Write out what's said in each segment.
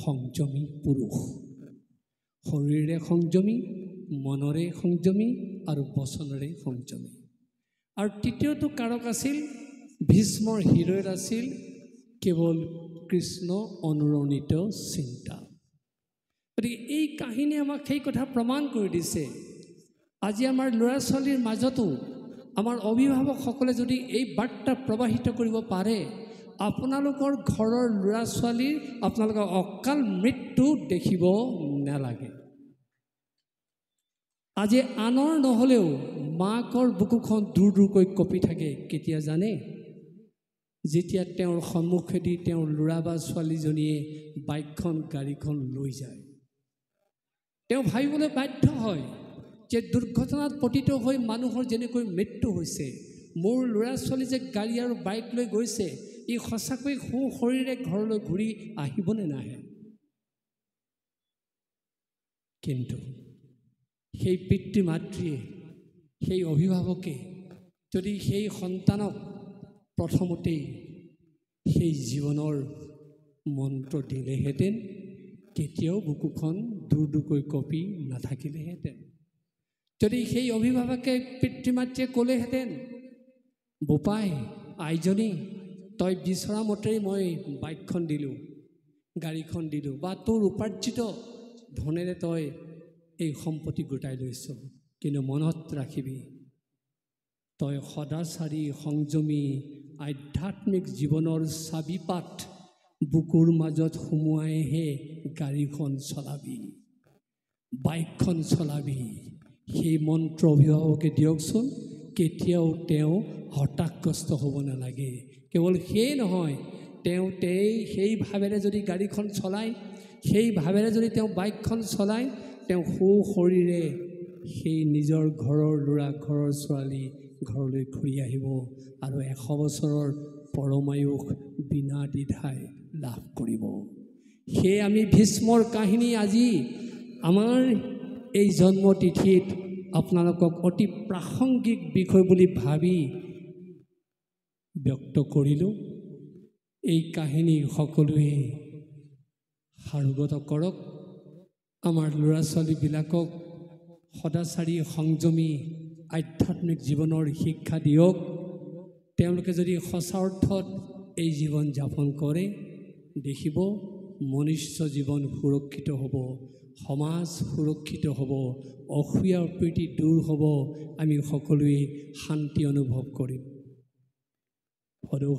সংযমী পুৰুষ, শৰীৰে সংযমী, মনৰে সংযমী আৰু বচনেৰে সংযমী। আৰু তৃতীয়টো কাৰক আছিল ভীষ্মৰ হৃদয়ত আছিল কেৱল কৃষ্ণ অনুৰণিত চিন্তা। গতিকে এই কাহিনী আমাক সেই কথা প্ৰমাণ কৰি দিছে। আজি আমাৰ ল'ৰা ছোৱালীৰ মাজতো আমাৰ অভিভাৱকসকলে যদি এই বাৰ্তা প্ৰবাহিত কৰিব পাৰে, আপোনালোকৰ ঘৰৰ ল'ৰা ছোৱালীৰ আপোনালোকৰ অকাল মৃত্যু দেখিব নালাগে। আজি আনৰ নহ'লেও মাকৰ বুকুখন দূৰ দূৰকৈ কঁপি থাকে। কেতিয়া জানে? যেতিয়া তেওঁৰ সন্মুখেদি তেওঁৰ ল'ৰা বা ছোৱালীজনীয়ে বাইকখন গাড়ীখন লৈ যায়, তেওঁ ভাবিবলৈ বাধ্য হয় যে দুৰ্ঘটনাত পতিত হৈ মানুহৰ যেনেকৈ মৃত্যু হৈছে, মোৰ ল'ৰা ছোৱালী যে গাড়ী আৰু বাইক লৈ গৈছে, ই সঁচাকৈ শৰীৰে ঘৰলৈ ঘূৰি আহিবনে নাহে? কিন্তু সেই পিতৃ মাতৃয়ে, সেই অভিভাৱকে যদি সেই সন্তানক প্ৰথমতেই সেই জীৱনৰ মন্ত্ৰ দিলেহেঁতেন, কেতিয়াও বুকুখন দূৰ দূৰকৈ কঁপি নাথাকিলেহেঁতেন। যদি সেই অভিভাৱকে পিতৃ মাতৃয়ে ক'লেহেঁতেন, বোপাই আইজনী, তই বিচৰা মতেই মই বাইকখন দিলোঁ, গাড়ীখন দিলোঁ, বা তোৰ উপাৰ্জিত ধনেৰে তই এই সম্পত্তি গোটাই লৈছ, কিন্তু মনত ৰাখিবি, তই সদাচাৰী সংযমী আধ্যাত্মিক জীৱনৰ চাবিপাত বুকুৰ মাজত সোমোৱাইহে গাড়ীখন চলাবি, বাইকখন চলাবি। সেই মন্ত্ৰ অভিভাৱকে দিয়কচোন, কেতিয়াও তেওঁ হতাশগ্ৰস্ত হ'ব নালাগে। কেৱল সেয়ে নহয়, তেওঁ সেই ভাৱেৰে যদি গাড়ীখন চলায়, সেই ভাৱেৰে যদি তেওঁ বাইকখন চলায়, তেওঁ শৰীৰে সেই নিজৰ ঘৰৰ ল'ৰা ঘৰৰ ছোৱালী ঘৰলৈ ঘূৰি আহিব আৰু 100 বছৰৰ পৰমায়ুস বিনা দ্বিধাই লাভ কৰিব। সেয়ে আমি ভীষ্মৰ কাহিনী আজি আমাৰ এই জন্মতিথিত আপোনালোকক অতি প্ৰাসংগিক বিষয় বুলি ভাবি ব্যক্ত কৰিলোঁ। এই কাহিনী সকলোৱে সাৰোগত কৰক, আমাৰ ল'ৰা ছোৱালীবিলাকক সদাচাৰী সংযমী আধ্যাত্মিক জীৱনৰ শিক্ষা দিয়ক। তেওঁলোকে যদি সঁচা অৰ্থত এই জীৱন যাপন কৰে, দেখিব মনুষ্য জীৱন সুৰক্ষিত হ'ব, সমাজ সুৰক্ষিত হ'ব, অসূয়া অপ্ৰীতি দূৰ হ'ব, আমি সকলোৱে শান্তি অনুভৱ কৰিম। সদৌ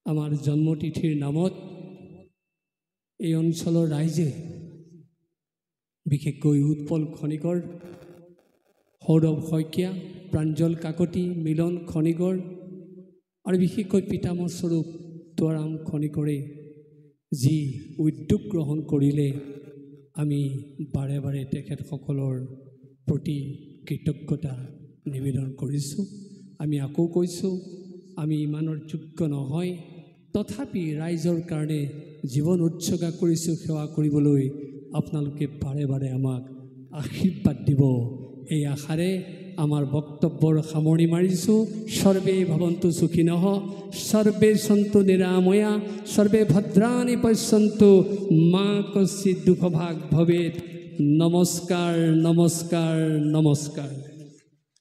আমাৰ জন্মতিথিৰ নামত এই অঞ্চলৰ ৰাইজে, বিশেষকৈ উৎপল খনিকৰ, সৌৰভ শইকীয়া, প্ৰাঞ্জল কাকতি, মিলন খনিকৰ আৰু বিশেষকৈ পিতামহ স্বৰূপ তোৱাৰাম খনিকৰে যি উদ্যোগ গ্ৰহণ কৰিলে, আমি বাৰে বাৰে তেখেতসকলৰ প্ৰতি কৃতজ্ঞতা নিবেদন কৰিছোঁ। আমি আকৌ কৈছোঁ, আমি ইমানৰ যোগ্য নহয়, তথাপি ৰাইজৰ কাৰণে জীৱন উৎসৰ্গা কৰিছোঁ সেৱা কৰিবলৈ। আপোনালোকে বাৰে বাৰে আমাক আশীৰ্বাদ দিব, এই আশাৰে আমাৰ বক্তব্যৰ সামৰণি মাৰিছোঁ। সৰ্বে ভৱন্তু সুখিনঃ, সৰ্বে সন্তু নিৰাময়া, সৰ্বে ভদ্ৰাণি পশ্যন্তু, মা কশ্চিৎ দুঃখভাগ ভৱেৎ। নমস্কাৰ, নমস্কাৰ, নমস্কাৰ।